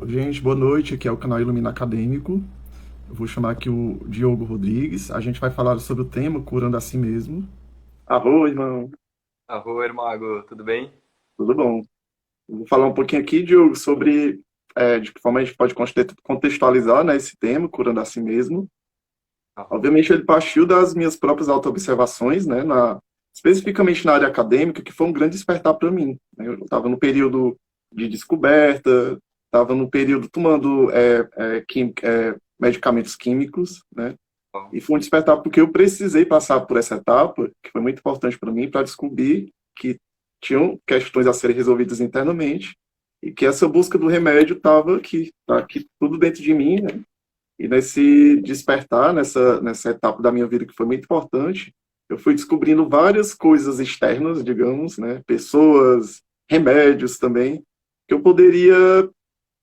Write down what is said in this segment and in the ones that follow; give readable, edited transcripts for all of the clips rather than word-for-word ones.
Gente, boa noite. Aqui é o canal Ilumina Acadêmico. Eu vou chamar aqui o Diogo Rodrigues. A gente vai falar sobre o tema Curando a Si Mesmo. Arro, irmão. Arro, Ermago, tudo bem? Tudo bom? Eu vou falar um pouquinho aqui, Diogo, sobre de que forma a gente pode contextualizar, né, esse tema, Curando a Si Mesmo. Arro, Obviamente, ele partiu das minhas próprias autoobservações, né, especificamente na área acadêmica, que foi um grande despertar para mim, né? Eu estava no período de descoberta, estava no período tomando medicamentos químicos, né? arro. E foi um despertar porque eu precisei passar por essa etapa, que foi muito importante para mim, para descobrir que tinham questões a serem resolvidas internamente e que essa busca do remédio estava aqui, tá aqui tudo dentro de mim, né? E nesse despertar, nessa etapa da minha vida que foi muito importante, eu fui descobrindo várias coisas externas, digamos, né? Pessoas, remédios também, que eu poderia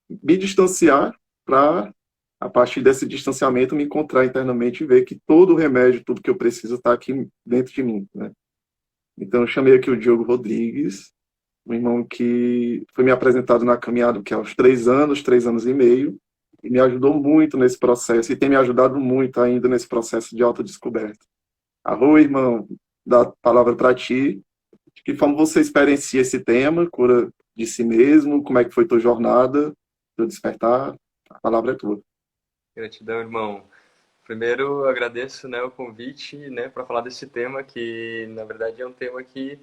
me distanciar para, a partir desse distanciamento, me encontrar internamente e ver que todo o remédio, tudo que eu preciso está aqui dentro de mim, né? Então, eu chamei aqui o Diogo Rodrigues, um irmão que foi me apresentado na caminhada que é aos 3 anos e meio, e me ajudou muito nesse processo, e tem me ajudado muito ainda nesse processo de autodescoberta. Arro, irmão, dá a palavra para ti. De que forma você experiencia esse tema, cura de si mesmo? Como é que foi tua jornada, teu despertar? A palavra é tua. Gratidão, irmão. Primeiro, agradeço, né, o convite, né, para falar desse tema que, na verdade, é um tema que,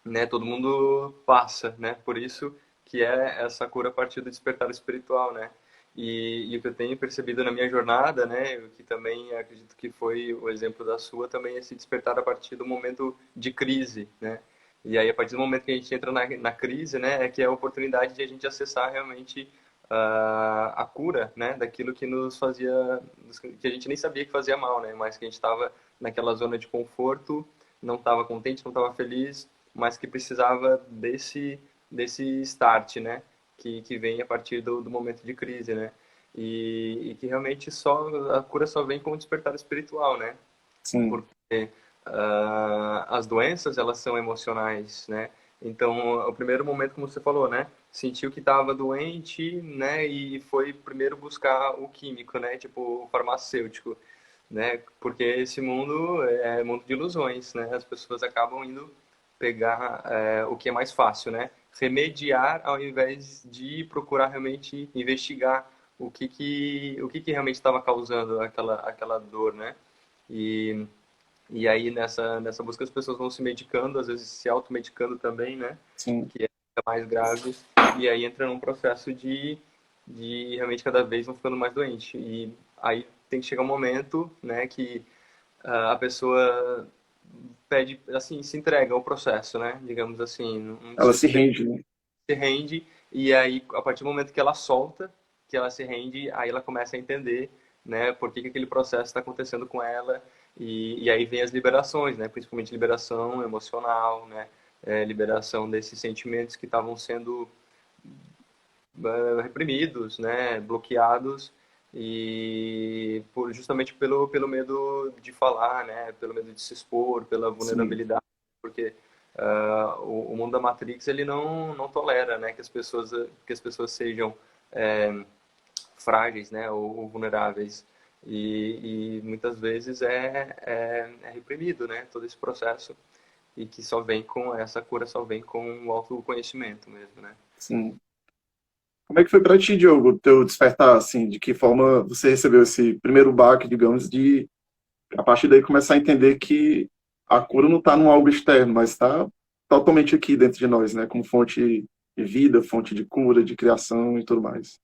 né, todo mundo passa, né? Por isso que é essa cura a partir do despertar espiritual, né? E o que eu tenho percebido na minha jornada, né, o que também acredito que foi o exemplo da sua, também é esse despertar a partir do momento de crise, né? E aí, a partir do momento que a gente entra na crise, né, é que é a oportunidade de a gente acessar realmente a cura, né, daquilo que nos fazia, que a gente nem sabia que fazia mal, né, mas que a gente estava naquela zona de conforto, não estava contente, não estava feliz, mas que precisava desse start, né, que vem a partir do momento de crise, né, e que realmente só a cura só vem com o despertar espiritual, né, Sim, porque as doenças elas são emocionais, né? Então, o primeiro momento, como você falou, né? Sentiu que estava doente, né? E foi primeiro buscar o químico, né? Tipo, o farmacêutico, né? Porque esse mundo é mundo de ilusões, né? As pessoas acabam indo pegar o que é mais fácil, né? Remediar ao invés de procurar realmente investigar o que realmente estava causando aquela dor, né? E e aí nessa busca as pessoas vão se medicando, às vezes se automedicando também, né? sim. Que é mais grave. E aí entra num processo de realmente cada vez vão ficando mais doente. E aí tem que chegar um momento, né, que a pessoa pede, assim, se entrega ao processo, né? Digamos assim, não Ela se se espera, rende, né? se rende. E aí, a partir do momento que ela solta, que ela se rende, aí ela começa a entender, né, por que aquele processo está acontecendo com ela. E aí vem as liberações, né? Principalmente liberação emocional, né? Liberação desses sentimentos que estavam sendo reprimidos, né? Bloqueados justamente pelo medo de falar, né? Pelo medo de se expor, pela Sim, vulnerabilidade, porque o mundo da Matrix ele não tolera, né? Que as pessoas sejam é, frágeis, né? Ou vulneráveis. E muitas vezes é reprimido, né? Todo esse processo e que só vem com essa cura, só vem com o autoconhecimento mesmo, né? sim. Como é que foi para ti, Diogo, o teu despertar, assim, de que forma você recebeu esse primeiro baque, digamos, de a partir daí começar a entender que a cura não está num algo externo, mas está totalmente aqui dentro de nós, né? Como fonte de vida, fonte de cura, de criação e tudo mais.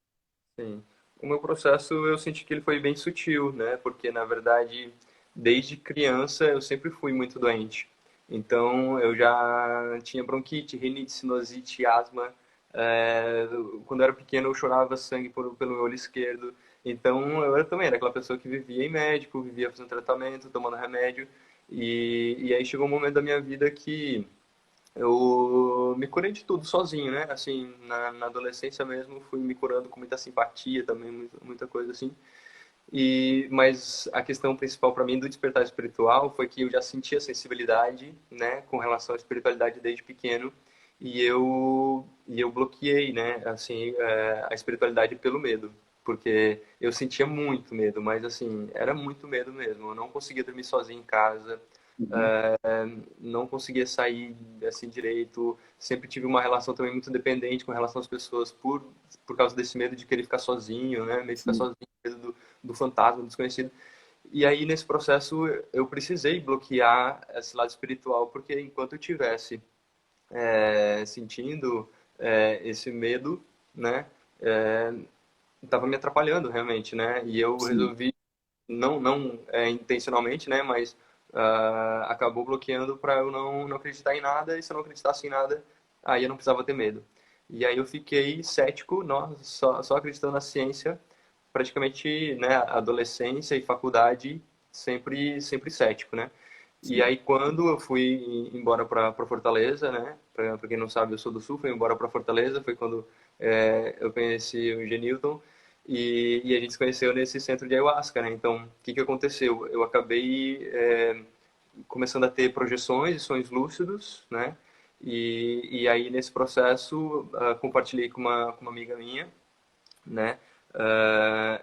Sim. O meu processo eu senti que ele foi bem sutil, né? Porque na verdade, desde criança eu sempre fui muito doente. Então eu já tinha bronquite, rinite, sinusite, asma. É, quando eu era pequeno eu chorava sangue pelo meu olho esquerdo. Então eu era também era aquela pessoa que vivia em médico, vivia fazendo tratamento, tomando remédio. E aí chegou um momento da minha vida que eu me curei de tudo sozinho, né? Assim, na adolescência mesmo, fui me curando com muita simpatia também, muita coisa assim. Mas a questão principal para mim do despertar espiritual foi que eu já sentia sensibilidade, né, com relação à espiritualidade desde pequeno e eu bloqueei, né, assim, a espiritualidade pelo medo, porque eu sentia muito medo, mas assim, era muito medo mesmo. Eu não conseguia dormir sozinho em casa, Uhum. não conseguia sair assim direito. Sempre tive uma relação também muito dependente com relação às pessoas por causa desse medo de querer ficar sozinho, né, medo de ficar Sim, sozinho, medo do fantasma, do desconhecido. E aí, nesse processo, eu precisei bloquear esse lado espiritual, porque enquanto eu tivesse sentindo esse medo, né, estava me atrapalhando realmente, né, e eu sim, resolvi, não intencionalmente, né, mas acabou bloqueando para eu não acreditar em nada, e se eu não acreditasse em nada, aí eu não precisava ter medo. E aí eu fiquei cético, nossa, só acreditando na ciência, praticamente, né, adolescência e faculdade, sempre cético, né. E sim. aí quando eu fui embora para Fortaleza, né, para quem não sabe, eu sou do Sul, fui embora para Fortaleza, foi quando eu conheci o Genilton, e a gente se conheceu nesse centro de ayahuasca, né? Então, o que aconteceu? Eu acabei começando a ter projeções e sonhos lúcidos, né? E aí, nesse processo, compartilhei com uma amiga minha, né?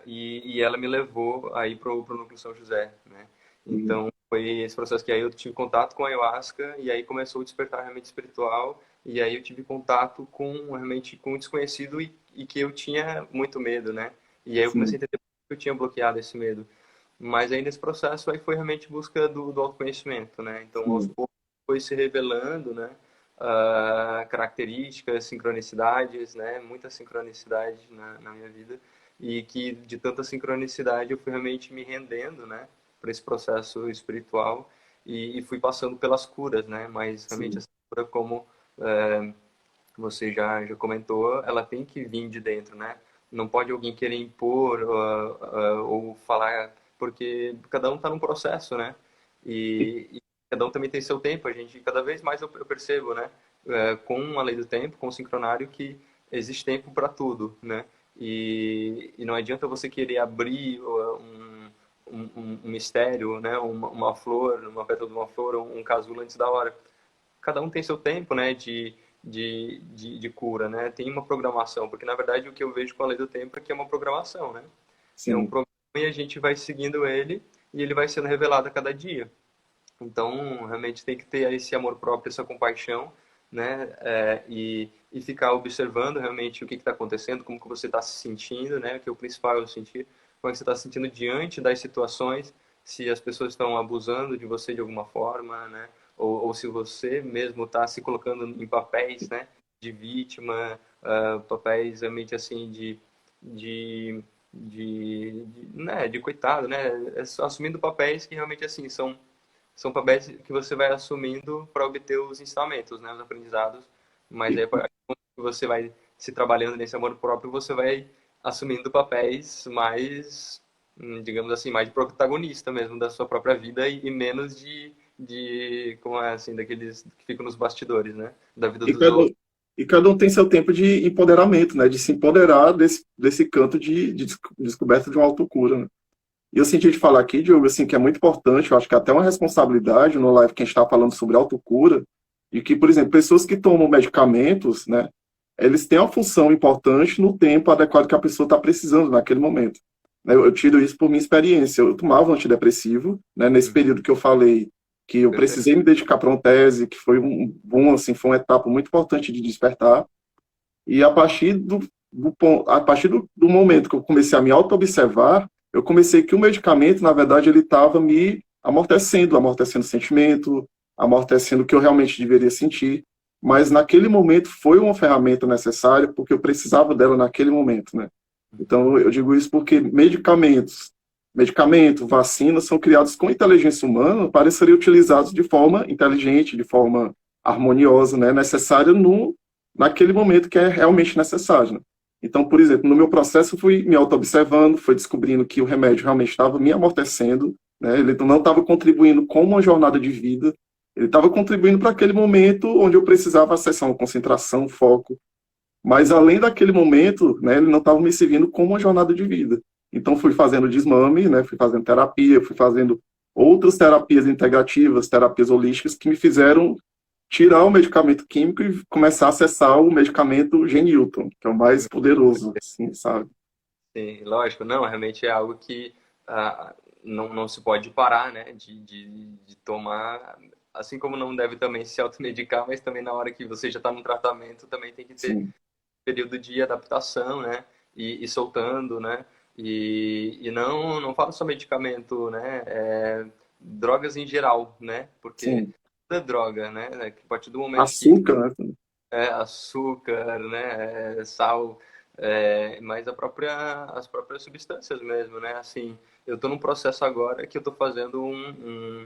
E ela me levou aí pro Núcleo São José, né? Uhum. Então, foi esse processo que aí eu tive contato com a ayahuasca e aí começou o despertar realmente espiritual e aí eu tive contato com realmente com o desconhecido e que eu tinha muito medo, né? E aí eu comecei a Sim, entender que eu tinha bloqueado esse medo. Mas aí nesse processo aí foi realmente busca do autoconhecimento, né? Então, aos sim, poucos foi se revelando, né? Características, sincronicidades, né? Muita sincronicidade na minha vida e que de tanta sincronicidade eu fui realmente me rendendo, né? Para esse processo espiritual e fui passando pelas curas, né? Mas realmente sim, essa cura, como é, você já comentou, ela tem que vir de dentro, né? Não pode alguém querer impor ou falar, porque cada um está num processo, né? E cada um também tem seu tempo. A gente, cada vez mais eu percebo, né? Com a lei do tempo, com o sincronário, que existe tempo para tudo, né? E não adianta você querer abrir um mistério, né? Uma flor, uma pétala de uma flor, um casulo antes da hora. Cada um tem seu tempo, né, de cura, né? Tem uma programação, porque na verdade o que eu vejo com a lei do tempo é que é uma programação, né? É um sim. programa e a gente vai seguindo ele e ele vai sendo revelado a cada dia. Então, realmente tem que ter esse amor próprio, essa compaixão, né? E ficar observando realmente o que está acontecendo, como que você está se sentindo, né? Que o principal é o sentir, como é que você está se sentindo diante das situações, se as pessoas estão abusando de você de alguma forma, né? Ou se você mesmo está se colocando em papéis, né? De vítima, papéis realmente assim de, de coitado, né? Assumindo papéis que realmente assim são papéis que você vai assumindo para obter os ensinamentos, né, os aprendizados. Mas E, aí, a partir do momento que você vai se trabalhando nesse amor próprio, você vai assumindo papéis mais, digamos assim, mais de protagonista mesmo da sua própria vida e menos como é assim, daqueles que ficam nos bastidores, né, da vida e dos cada, outros. e cada um tem seu tempo de empoderamento, né? De se empoderar desse canto de descoberta de uma autocura, né? E eu senti de falar aqui, Diogo, assim, que é muito importante, eu acho que é até uma responsabilidade no live que a gente está falando sobre autocura, e que, por exemplo, pessoas que tomam medicamentos, né, eles têm uma função importante no tempo adequado que a pessoa está precisando naquele momento. Né, eu tiro isso por minha experiência. Eu tomava um antidepressivo, né, nesse período que eu falei que eu Perfeito. precisei me dedicar para uma tese, que foi assim, foi uma etapa muito importante de despertar. E a partir do momento que eu comecei a me auto-observar, eu comecei que o medicamento, na verdade, ele estava me amortecendo o sentimento, amortecendo o que eu realmente deveria sentir. Mas naquele momento foi uma ferramenta necessária porque eu precisava dela naquele momento, né? Então eu digo isso porque vacinas são criados com inteligência humana para serem utilizados de forma inteligente, de forma harmoniosa, né? Necessária naquele momento que é realmente necessário. Né? Então, por exemplo, no meu processo, eu fui me auto-observando, fui descobrindo que o remédio realmente estava me amortecendo, né? Ele não estava contribuindo com uma jornada de vida, ele estava contribuindo para aquele momento onde eu precisava acessar uma concentração, um foco, mas além daquele momento, né, ele não estava me servindo como uma jornada de vida. Então, fui fazendo desmame, né, fui fazendo terapia, fui fazendo outras terapias integrativas, terapias holísticas que me fizeram tirar o medicamento químico e começar a acessar o medicamento Genilton, que é o mais poderoso, assim, sabe? Sim, lógico, não, realmente é algo que não se pode parar, né, de tomar, assim como não deve também se automedicar, mas também na hora que você já está no tratamento também tem que ter Sim, período de adaptação, né, e soltando, né, e não falo só medicamento, né, drogas em geral, né, porque sim. toda droga, né, que a partir do momento que Açúcar, né? açúcar, né, sal, mas as próprias substâncias mesmo, né? Assim, eu estou num processo agora que eu estou fazendo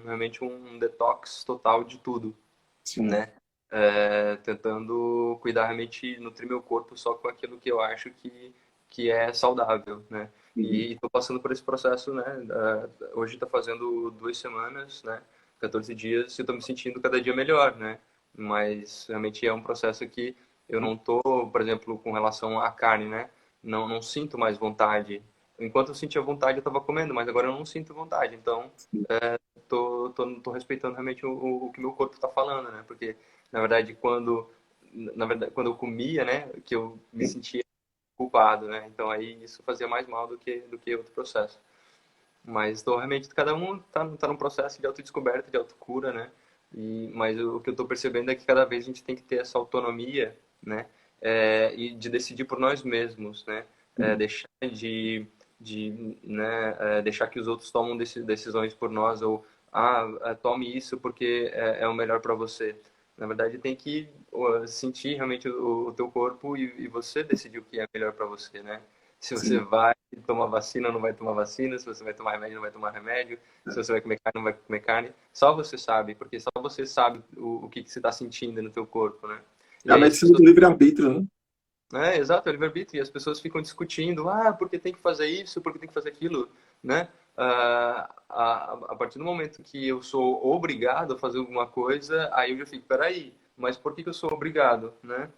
realmente um detox total de tudo, Sim. né? Tentando cuidar realmente, nutrir meu corpo só com aquilo que eu acho que é saudável, né? Uhum. E estou passando por esse processo, né? Hoje está fazendo 2 semanas, né? 14 dias e estou me sentindo cada dia melhor, né? Mas realmente é um processo que eu não tô, por exemplo, com relação à carne, né? Não sinto mais vontade. Enquanto eu sentia vontade, eu estava comendo, mas agora eu não sinto vontade. Então, tô respeitando realmente o que meu corpo está falando, né? Porque na verdade, quando eu comia, né, que eu me Sim. sentia culpado, né? Então aí isso fazia mais mal do que outro processo. Mas estou realmente, cada um tá num processo de autodescoberta, de autocura, né? Mas o que eu estou percebendo é que cada vez a gente tem que ter essa autonomia, né? E de decidir por nós mesmos, né? Deixar deixar que os outros tomam decisões por nós ou tome isso porque é o melhor para você. Na verdade, tem que sentir realmente o teu corpo e você decidir o que é melhor para você, né? Se você Sim. vai tomar vacina ou não vai tomar vacina, se você vai tomar remédio ou não vai tomar remédio, se você vai comer carne ou não vai comer carne, só você sabe, porque só você sabe o que você está sentindo no teu corpo, né? É E a aí as medicina pessoas do livre-arbítrio, né? exato, é livre-arbítrio. E as pessoas ficam discutindo, porque tem que fazer isso, porque tem que fazer aquilo, né? A partir do momento que eu sou obrigado a fazer alguma coisa, aí eu já fico, peraí, mas por que eu sou obrigado, né?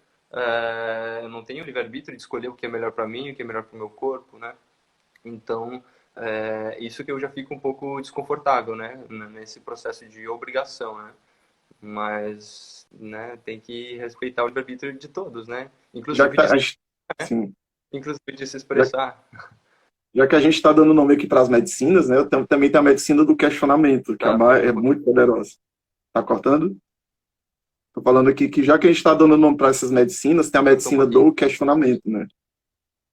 Eu não tenho livre-arbítrio de escolher o que é melhor para mim, o que é melhor para o meu corpo, né? Então, isso que eu já fico um pouco desconfortável, né? Nesse processo de obrigação, né? Mas, né, tem que respeitar o livre-arbítrio de todos, né? Já que sim, Inclusive de se já, expressar. já que a gente está dando nome aqui para as medicinas, né? Também tem a medicina do questionamento, que é, Tá, cortou é um pouquinho. muito poderosa. Tá cortando? Tô falando aqui que já que a gente está dando nome para essas medicinas, tem a Cortou um medicina pouquinho. do questionamento, né?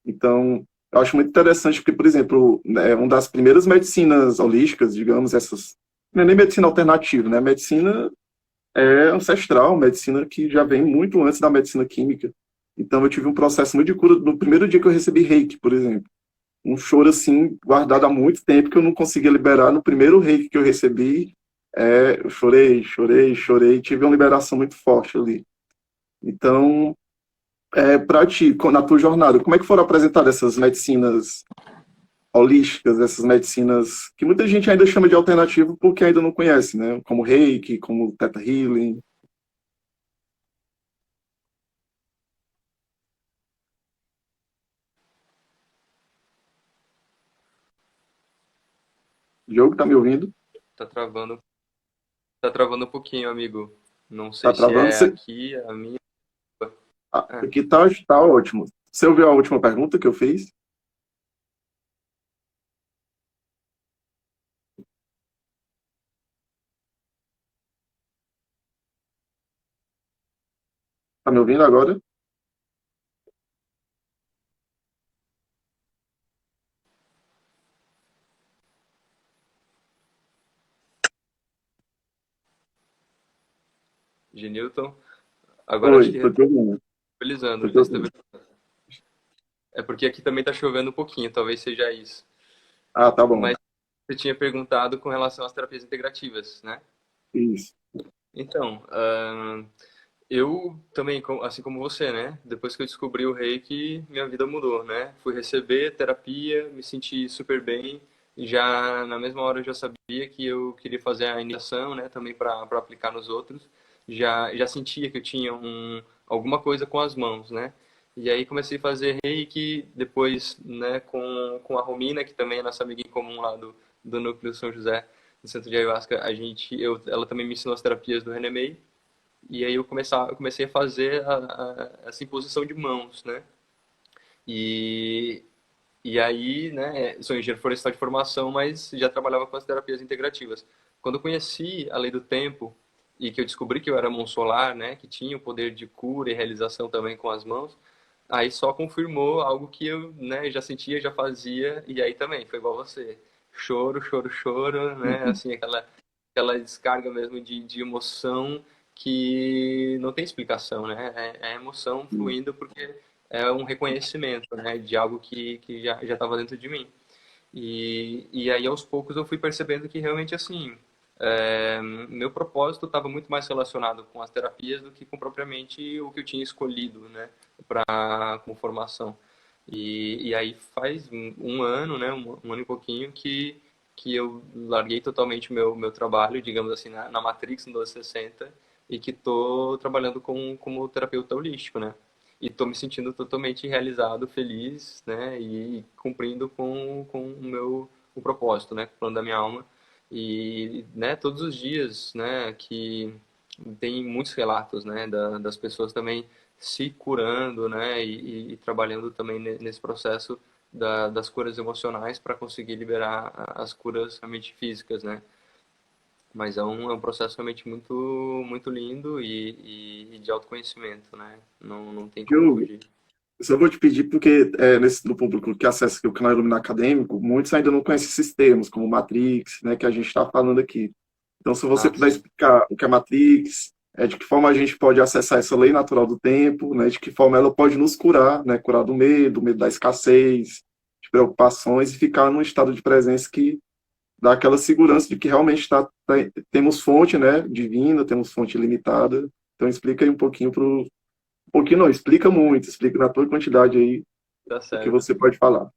Então, eu acho muito interessante porque, por exemplo, né, uma das primeiras medicinas holísticas, digamos, essas. Não é nem medicina alternativa, né? Medicina é ancestral, medicina que já vem muito antes da medicina química. Então, eu tive um processo muito de cura no primeiro dia que eu recebi reiki, por exemplo. Um choro assim, guardado há muito tempo, que eu não conseguia liberar. No primeiro reiki que eu recebi, eu chorei, chorei, chorei. Tive uma liberação muito forte ali. Então, para ti, na tua jornada, como é que foram apresentadas essas medicinas holísticas, essas medicinas que muita gente ainda chama de alternativo porque ainda não conhece, né? Como Reiki, como Theta Healing. Diogo, tá me ouvindo? Tá travando. Tá travando um pouquinho, amigo. Não Tá sei se travando? é aqui, a minha. É, Aqui tá ótimo. Você ouviu a última pergunta que eu fiz? Tá me ouvindo agora? Genilton. Agora acho Oi, que tô te ouvindo. estabilizando. Tô te ouvindo. É porque aqui também tá chovendo um pouquinho, talvez seja isso. Ah, tá bom. Mas você tinha perguntado com relação às terapias integrativas, né? Isso. Então, eu também, assim como você, né? Depois que eu descobri o Reiki, minha vida mudou, né? Fui receber terapia, me senti super bem. E já na mesma hora eu já sabia que eu queria fazer a iniciação, né? Também para aplicar nos outros. Já sentia que eu tinha alguma coisa com as mãos, né? E aí comecei a fazer Reiki, depois, né? Com a Romina, que também é nossa amiga em comum lá do Núcleo São José, do Centro de Ayahuasca. Ela também me ensinou as terapias do Renemei. E aí eu comecei a fazer essa imposição de mãos, né? E, e aí, né, sou engenheiro florestal de formação, mas já trabalhava com as terapias integrativas. Quando eu conheci a lei do tempo e que eu descobri que eu era mão solar, né, que tinha o poder de cura e realização também com as mãos, aí só confirmou algo que eu, né, já sentia, já fazia, e aí também foi igual você. Choro, choro, choro, né, assim, aquela descarga mesmo de emoção que não tem explicação, né, é emoção fluindo porque é um reconhecimento, né, de algo que já estava dentro de mim. E aí, aos poucos, eu fui percebendo que realmente, assim, meu propósito estava muito mais relacionado com as terapias do que com propriamente o que eu tinha escolhido, né, como formação. E aí faz um ano, né, um ano e pouquinho que eu larguei totalmente o meu trabalho, digamos assim, na Matrix, no 1260, e que estou trabalhando como terapeuta holístico, né? E estou me sentindo totalmente realizado, feliz, né? E cumprindo com o propósito, né? Com o plano da minha alma. E, né, todos os dias, né, que tem muitos relatos, né, das pessoas também se curando, né, e trabalhando também nesse processo das curas emocionais para conseguir liberar as curas realmente físicas, né. Mas é um processo realmente muito, muito lindo e de autoconhecimento, né. Não tem como Diogo, fugir. eu só vou te pedir porque no público que acessa aqui o canal Ilumina Acadêmico, muitos ainda não conhecem esses termos, como Matrix, né, que a gente está falando aqui. Então, se você Ah, puder sim. explicar o que é Matrix, de que forma a gente pode acessar essa lei natural do tempo, né, de que forma ela pode nos curar, né, curar do medo da escassez, de preocupações, e ficar num estado de presença que dá aquela segurança de que realmente temos fonte, né, divina, temos fonte limitada. Então, explica aí um pouquinho um pouquinho não, explica muito, explica na tua quantidade aí Tá o que certo. você pode falar.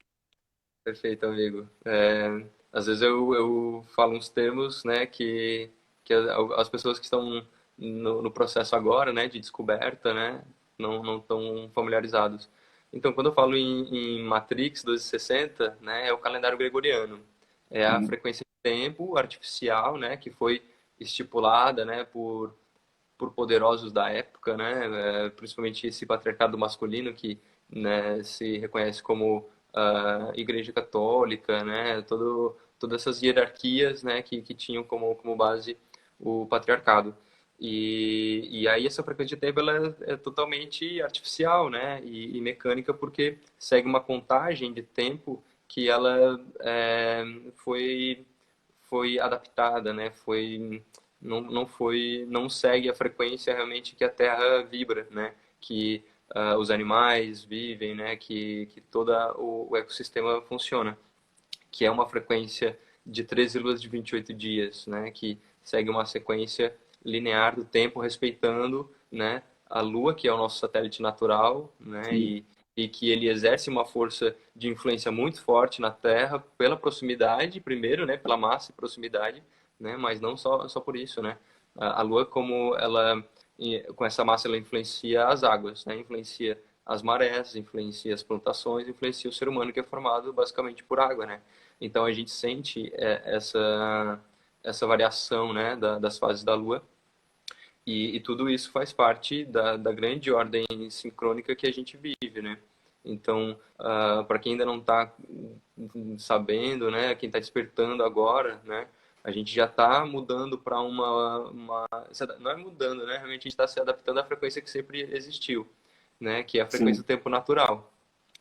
Perfeito, amigo. Às vezes eu falo uns termos, né, que as pessoas que estão no processo agora, né, de descoberta, né, não estão familiarizados. Então, quando eu falo em Matrix 1260, né, é o calendário gregoriano. É a Sim, frequência de tempo artificial, né, que foi estipulada, né, por poderosos da época, né, principalmente esse patriarcado masculino que, né, se reconhece como Igreja Católica, né, todas essas hierarquias, né, que tinham como base o patriarcado. E aí essa frequência de tempo ela é totalmente artificial, né, e mecânica porque segue uma contagem de tempo que ela foi adaptada, né, não segue a frequência realmente que a Terra vibra, né, que os animais vivem, né, que todo o ecossistema funciona, que é uma frequência de 13,28 dias, né, que segue uma sequência linear do tempo, respeitando, né, a Lua, que é o nosso satélite natural, né, sim, e que ele exerce uma força de influência muito forte na Terra pela proximidade, primeiro, né, pela massa e proximidade, né, mas não só por isso, né. A Lua, como ela, com essa massa, ela influencia as águas, né, influencia as marés, influencia as plantações, influencia o ser humano que é formado basicamente por água, né. Então a gente sente essa variação, né, das fases da Lua e tudo isso faz parte da grande ordem sincrônica que a gente vive, né? Então, para quem ainda não está sabendo, né, quem está despertando agora, né, a gente já está mudando para não é mudando, né? Realmente a gente está se adaptando à frequência que sempre existiu, né, que é a frequência sim. do tempo natural.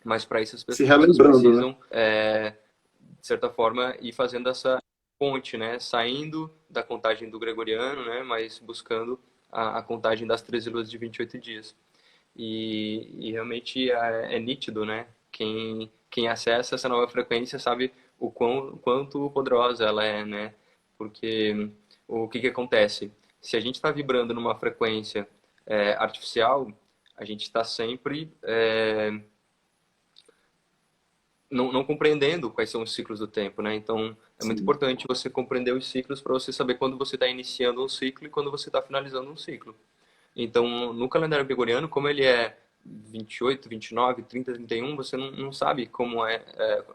Mas para isso as Se pessoas relembrando, né? precisam de certa forma, ir fazendo essa ponte, né? Saindo da contagem do gregoriano, né? Mas buscando a contagem das 13 luas de 28 dias. E realmente é nítido, né? Quem acessa essa nova frequência sabe quanto poderosa ela é, né? Porque o que acontece? Se a gente está vibrando numa frequência artificial, a gente está sempre não compreendendo quais são os ciclos do tempo, né? Então, é muito Sim. importante você compreender os ciclos para você saber quando você está iniciando um ciclo e quando você está finalizando um ciclo. Então, no calendário gregoriano, como ele é 28, 29, 30, 31, você não sabe como é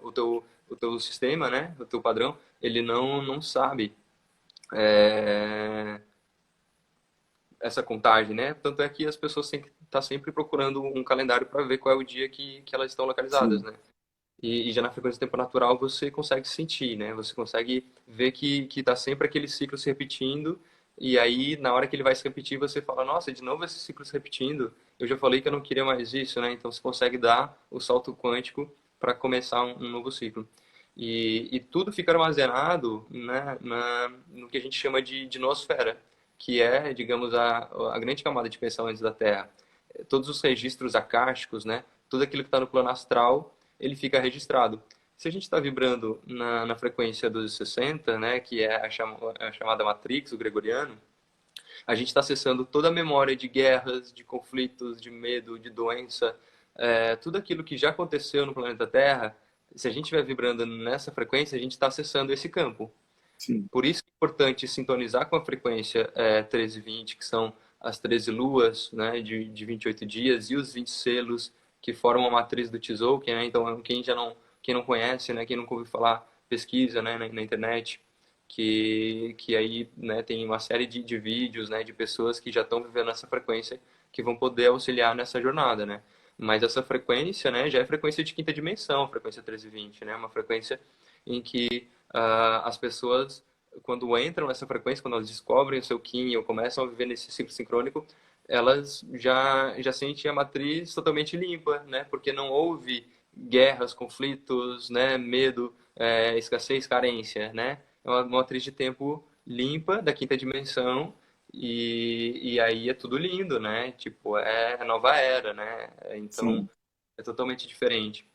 o teu sistema, né? O teu padrão, ele não sabe é, essa contagem, né? Tanto é que as pessoas têm que estar sempre procurando um calendário para ver qual é o dia que elas estão localizadas, Sim, né? E já na frequência do tempo natural você consegue sentir, né? Você consegue ver que tá sempre aquele ciclo se repetindo, e aí na hora que ele vai se repetir, você fala, nossa, de novo esse ciclo se repetindo. Eu já falei que eu não queria mais isso, né? Então você consegue dar o salto quântico para começar um novo ciclo. E tudo fica armazenado, né, no que a gente chama de noosfera, que é, digamos, a grande camada de pensamento da Terra. Todos os registros acásticos, né? Tudo aquilo que está no plano astral, ele fica registrado. Se a gente está vibrando na frequência dos 60, né, que é a chamada Matrix, o gregoriano, a gente está acessando toda a memória de guerras, de conflitos, de medo, de doença, tudo aquilo que já aconteceu no planeta Terra. Se a gente estiver vibrando nessa frequência, a gente está acessando esse campo. sim, Por isso é importante sintonizar com a frequência 1320, que são as 13 luas, né, de 28 dias, e os 20 selos que formam a matriz do Tzolk'in, né? Então, quem não conhece, né, quem nunca ouviu falar, pesquisa, né, na internet, que aí, né, tem uma série de vídeos, né, de pessoas que já estão vivendo essa frequência, que vão poder auxiliar nessa jornada, né? Mas essa frequência, né, já é frequência de quinta dimensão, frequência 1320, né? Uma frequência em que as pessoas, quando entram nessa frequência, quando elas descobrem o seu Kim ou começam a viver nesse ciclo sincrônico, elas já sentem a matriz totalmente limpa, né? Porque não houve guerras, conflitos, né? Medo, escassez, carência, né? É uma matriz de tempo limpa da quinta dimensão e aí é tudo lindo, né? Tipo, é a nova era, né? Então, sim. é totalmente diferente.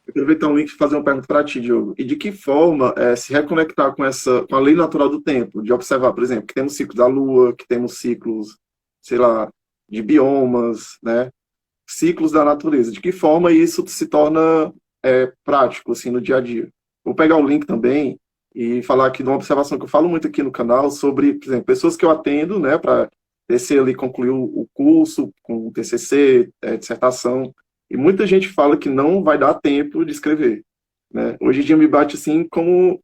Aproveitar um link e fazer uma pergunta para ti, Diogo. E de que forma se reconectar com com a lei natural do tempo? De observar, por exemplo, que temos ciclos da Lua, que temos ciclos, sei lá, de biomas, né? Ciclos da natureza. De que forma isso se torna prático, assim, no dia a dia? Vou pegar o link também e falar aqui de uma observação que eu falo muito aqui no canal sobre, por exemplo, pessoas que eu atendo, né, para descer ali, concluir o curso com o TCC, dissertação, e muita gente fala que não vai dar tempo de escrever, né? Hoje em dia me bate assim como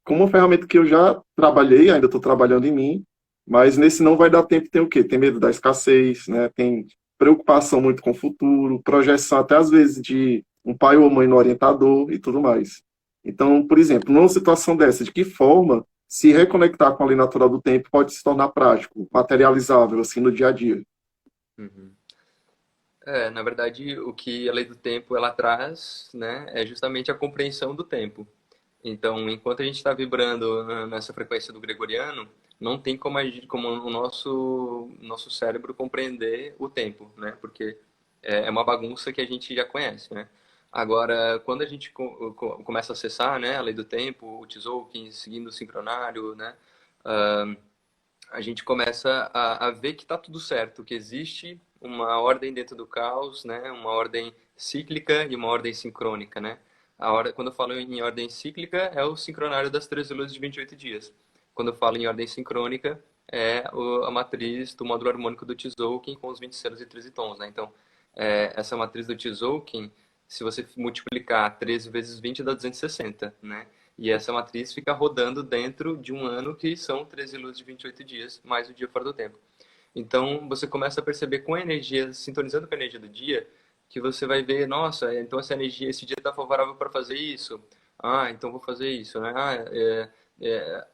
uma ferramenta que eu já trabalhei, ainda estou trabalhando em mim, mas nesse não vai dar tempo tem o quê? Tem medo da escassez, né? Tem preocupação muito com o futuro, projeção até às vezes de um pai ou mãe no orientador e tudo mais. Então, por exemplo, numa situação dessa, de que forma se reconectar com a lei natural do tempo pode se tornar prático, materializável, assim, no dia a dia? Uhum. Na verdade, o que a lei do tempo ela traz, né, é justamente a compreensão do tempo. Então, enquanto a gente está vibrando nessa frequência do gregoriano, não tem como, como o nosso cérebro compreender o tempo, né? Porque é uma bagunça que a gente já conhece, né? Agora, quando a gente começa a acessar, né, a lei do tempo, o Tzolk'in, seguindo o sincronário, né, a gente começa a ver que está tudo certo, que existe uma ordem dentro do caos, né? Uma ordem cíclica e uma ordem sincrônica, né? Quando eu falo em ordem cíclica, é o sincronário das 13 luzes de 28 dias. Quando eu falo em ordem sincrônica, é a matriz do módulo harmônico do Tzolk'in com os 20 selos e 13 tons, né? Então, essa matriz do Tzolk'in, se você multiplicar 13 vezes 20 dá 260, né? E essa matriz fica rodando dentro de um ano que são 13 luzes de 28 dias, mais o dia fora do tempo. Então, você começa a perceber com a energia, sintonizando com a energia do dia, que você vai ver, nossa, então essa energia, esse dia está favorável para fazer isso. Ah, então vou fazer isso, né? É,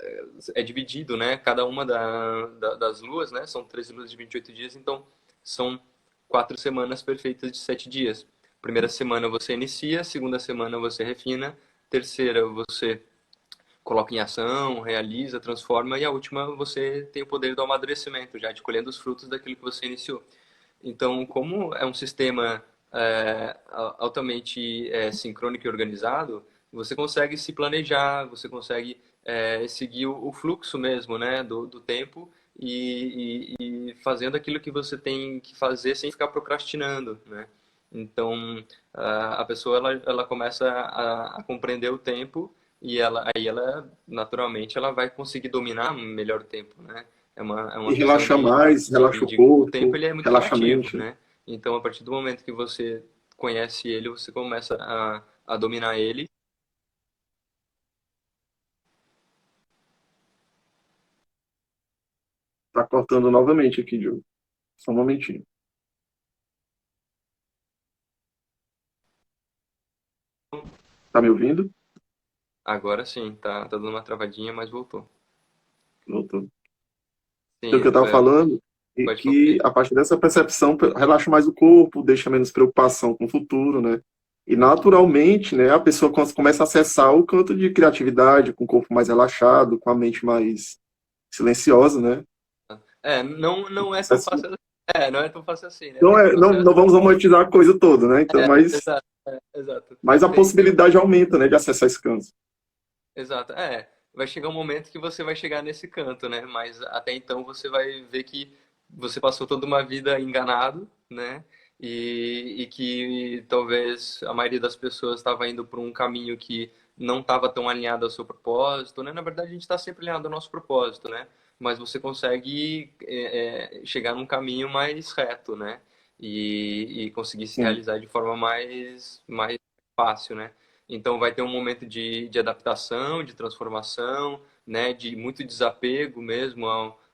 é dividido, né? Cada uma das luas, né? São 13 luzes de 28 dias, então são 4 semanas perfeitas de 7 dias. Primeira semana você inicia, segunda semana você refina, terceira você coloca em ação, realiza, transforma, e a última você tem o poder do amadurecimento, já de colhendo os frutos daquilo que você iniciou. Então, como é um sistema altamente sincrônico e organizado, você consegue se planejar, você consegue seguir o fluxo mesmo, né, do tempo e fazendo aquilo que você tem que fazer sem ficar procrastinando, né? Então, a pessoa ela começa a compreender o tempo e aí ela naturalmente ela vai conseguir dominar melhor o tempo, né? É E uma questão relaxa mais, relaxa o o tempo corpo, ele é muito relaxa a relativo, mente. né? Então, a partir do momento que você conhece ele, você começa a dominar ele. Tá cortando novamente aqui, Diogo. Só um momentinho. Tá me ouvindo? Agora sim, tá dando uma travadinha, mas voltou. Voltou. Então, o Sim, que eu estava falando é pode falar. que, a partir dessa percepção, relaxa mais o corpo, deixa menos preocupação com o futuro, né? E, naturalmente, né, a pessoa começa a acessar o canto de criatividade, com o corpo mais relaxado, com a mente mais silenciosa, né? Não é tão Acesso- fácil. É, não é tão fácil assim, né? Não, Porque não, você. não vamos romantizar a coisa toda, né? Então, Exato, exato. mas a Tem possibilidade aumenta, né, de acessar esse canto. Exato. É, vai chegar um momento que você vai chegar nesse canto, né? Mas até então você vai ver que você passou toda uma vida enganado, né? E que talvez a maioria das pessoas estava indo por um caminho que não estava tão alinhado ao seu propósito, né? Na verdade, a gente está sempre alinhado ao nosso propósito, né? Mas você consegue chegar num caminho mais reto, né? E conseguir se Sim, realizar de forma mais fácil, né? Então vai ter um momento de adaptação, de transformação, né, de muito desapego mesmo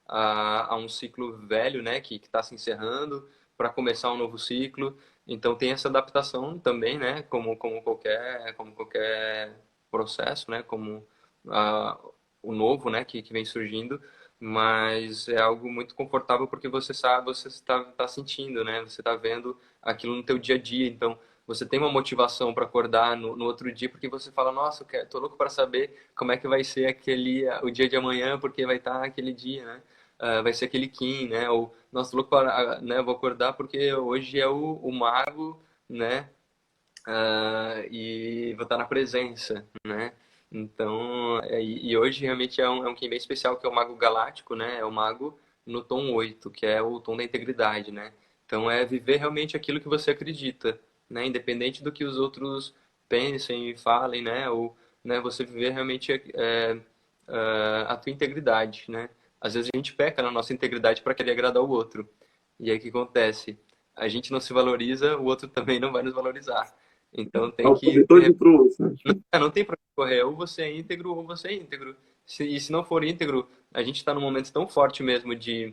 a um ciclo velho, né, que está se encerrando para começar um novo ciclo. Então tem essa adaptação também, né, como qualquer processo, né, como a, o novo, né, que vem surgindo. Mas é algo muito confortável porque você sabe, você está sentindo, né? Você está vendo aquilo no teu dia a dia. Então você tem uma motivação para acordar no outro dia, porque você fala, nossa, tô louco para saber como é que vai ser o dia de amanhã, porque vai estar aquele dia, né? Vai ser aquele Kim, né? Ou, nossa, tô louco para, né? Vou acordar porque hoje é o mago, né? E vou estar na presença, né? Então, e hoje realmente é um Kim bem especial, que é o Mago Galáctico, né? É o Mago no tom 8 que é o tom da integridade, né? Então, é viver realmente aquilo que você acredita, né? Independente do que os outros pensem e falem, né? Ou, né, você viver realmente a tua integridade, né? Às vezes a gente peca na nossa integridade para querer agradar o outro. E aí o que acontece? A gente não se valoriza, o outro também não vai nos valorizar. Então é tem o que projetor de trouxe, né? não tem para correr, ou você é íntegro ou você é íntegro. E se não for íntegro, a gente está num momento tão forte mesmo de,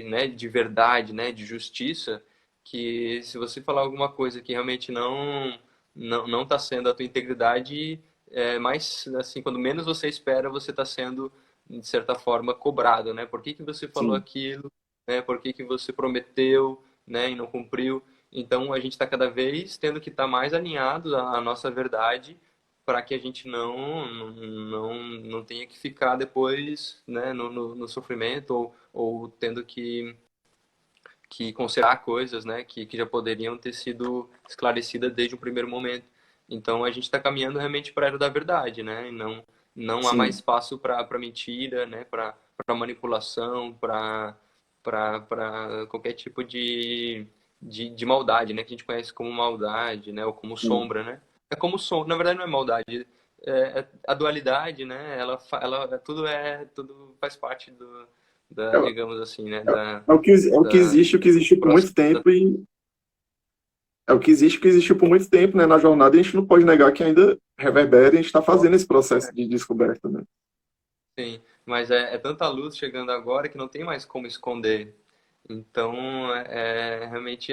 né, de verdade, né, de justiça, que se você falar alguma coisa que realmente não está sendo a tua integridade, mais assim, quando menos você espera, você está sendo de certa forma cobrado, né? Por que que você falou Sim, aquilo, né? Por que que você prometeu, né, e não cumpriu? Então a gente está cada vez tendo que estar mais alinhado à nossa verdade para que a gente não tenha que ficar depois, né, no sofrimento ou tendo que considerar coisas, né, que já poderiam ter sido esclarecidas desde o primeiro momento. Então a gente está caminhando realmente para a era da verdade, né, e não há mais sim. espaço para mentira, né, para manipulação, para qualquer tipo de maldade, né, que a gente conhece como maldade, né, ou como Sim. sombra, né. É como sombra, na verdade não é maldade, a dualidade, né, tudo faz parte É, digamos assim, né, é da, o que existiu por processo. muito tempo e é o que existiu por muito tempo, né, na jornada, e a gente não pode negar que ainda reverbera e a gente está fazendo esse processo de descoberta, né? Sim, mas é tanta luz chegando agora que não tem mais como esconder. Então, realmente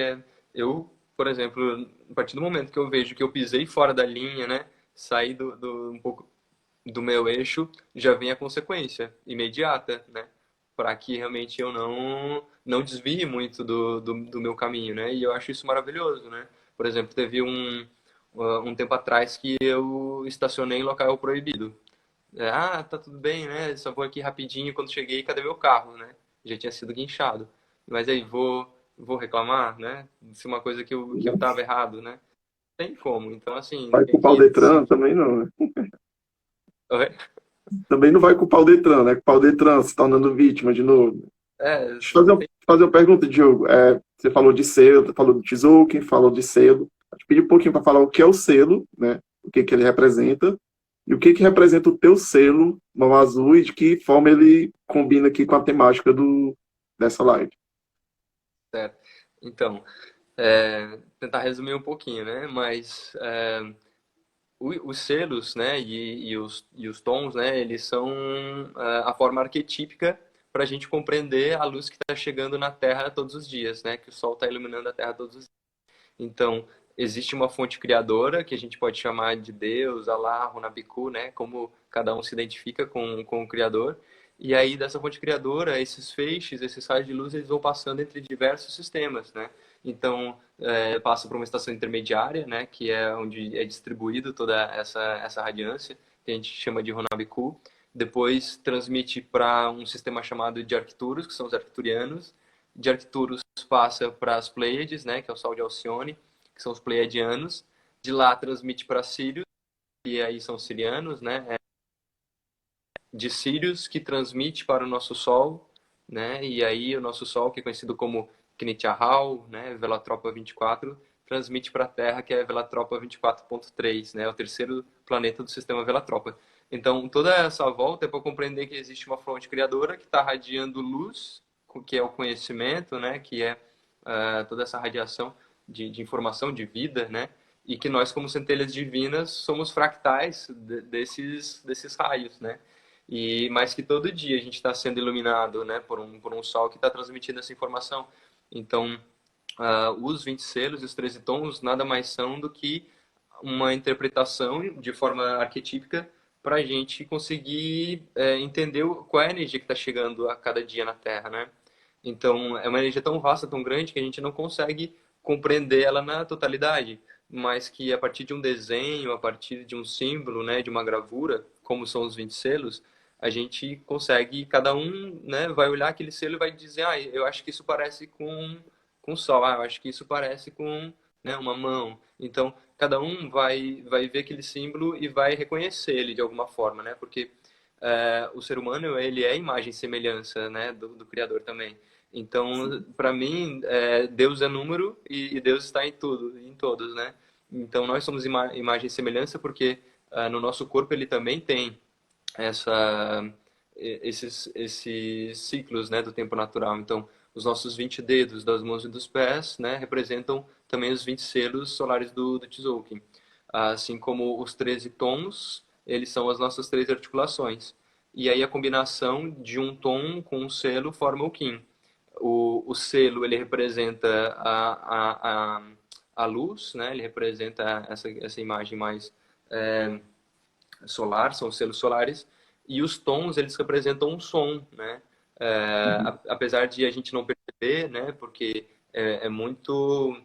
eu, por exemplo, a partir do momento que eu vejo que eu pisei fora da linha, né, saí um pouco do meu eixo, já vem a consequência imediata, né, para que realmente eu não desvie muito do meu caminho, né, e eu acho isso maravilhoso, né. Por exemplo, teve um tempo atrás que eu estacionei em local proibido. Tá tudo bem, né? Só vou aqui rapidinho. Quando cheguei, cadê meu carro, né? Já tinha sido guinchado. Mas aí, vou reclamar, né? Se uma coisa que eu tava errado, né? Tem como. Então, assim, Vai tem culpar o que Detran? decidir. Também não, né? Oi? Também não vai culpar o Detran, né? Culpar o Detran se tornando vítima de novo. Deixa eu Não tem. fazer uma pergunta, Diogo. Você falou de selo, falou do Tzolk'in, falou de selo. Eu te pedi um pouquinho para falar o que é o selo, né? O que que ele representa e o que que representa o teu selo, mão azul, e de que forma ele combina aqui com a temática dessa live. Certo. Então, tentar resumir um pouquinho, né? Mas os selos, né? E os tons, né? Eles são a forma arquetípica para a gente compreender a luz que está chegando na Terra todos os dias, né? Que o Sol está iluminando a Terra todos os dias. Então, existe uma fonte criadora, que a gente pode chamar de Deus, Alá, Runabiku, né? Como cada um se identifica com o Criador. E aí, dessa fonte criadora, esses feixes, esses raios de luz, eles vão passando entre diversos sistemas, né? Então, passa por uma estação intermediária, né? Que é onde é distribuído toda essa radiância, que a gente chama de Runabiku. Depois, transmite para um sistema chamado de Arcturus, que são os arcturianos. De Arcturus passa para as Pleiades, né, que é o Sol de Alcione, que são os pleiadianos. De lá transmite para Sirius, e aí são sirianos, né? De Sirius, que transmite para o nosso Sol, né? E aí o nosso Sol, que é conhecido como Knit-Ahau, né, Velatropa 24, transmite para a Terra, que é Velatropa 24.3, né, o terceiro planeta do sistema Velatropa. Então, toda essa volta é para compreender que existe uma fonte criadora que está radiando luz, que é o conhecimento, né, que é toda essa radiação de informação, de vida, né, e que nós, como centelhas divinas, somos fractais desses raios, né, mas que todo dia a gente está sendo iluminado, né, por um sol que está transmitindo essa informação. Então, os 20 selos e os 13 tons nada mais são do que uma interpretação de forma arquetípica para a gente conseguir entender qual é a energia que está chegando a cada dia na Terra, né? Então, é uma energia tão vasta, tão grande, que a gente não consegue compreender ela na totalidade, mas que a partir de um desenho, a partir de um símbolo, né, de uma gravura, como são os 20 selos, a gente consegue, cada um, né, vai olhar aquele selo e vai dizer, eu acho que isso parece com o sol, eu acho que isso parece com, né, uma mão. Então, cada um vai ver aquele símbolo e vai reconhecer ele de alguma forma, né, porque o ser humano, ele é imagem e semelhança, né, do Criador também. Então, para mim, Deus é número e Deus está em tudo, em todos, né? Então, nós somos imagem e semelhança porque no nosso corpo ele também tem essa, esses ciclos, né, do tempo natural. Então, os nossos 20 dedos das mãos e dos pés, né, representam também os 20 selos solares do Tzolk'in. Assim como os 13 tons, eles são as nossas 13 articulações. E aí a combinação de um tom com um selo forma o Qin. O selo, ele representa a luz, né? Ele representa essa imagem mais solar, são os selos solares, e os tons, eles representam um som, né? Apesar de a gente não perceber, né? Porque é muito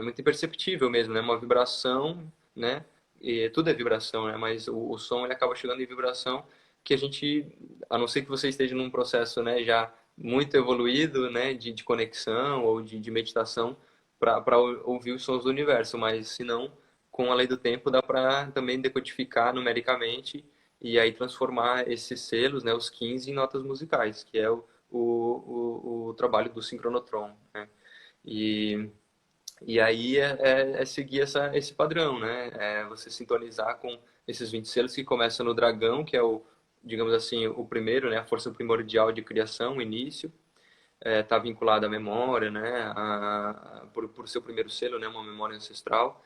muito imperceptível mesmo, né? Uma vibração, né? E tudo é vibração, né? Mas o som ele acaba chegando em vibração que a gente, a não ser que você esteja num processo, né, já muito evoluído, né, de conexão ou de meditação para ouvir os sons do universo, mas se não, com a lei do tempo dá para também decodificar numericamente e aí transformar esses selos, né, os 15 em notas musicais, que é o trabalho do sincronotron, né? E, e aí é seguir esse padrão, né? É você sintonizar com esses 20 selos que começam no dragão, que é digamos assim, o primeiro, né? A força primordial de criação, o início. Está vinculado à memória, né? Por seu primeiro selo, né? Uma memória ancestral.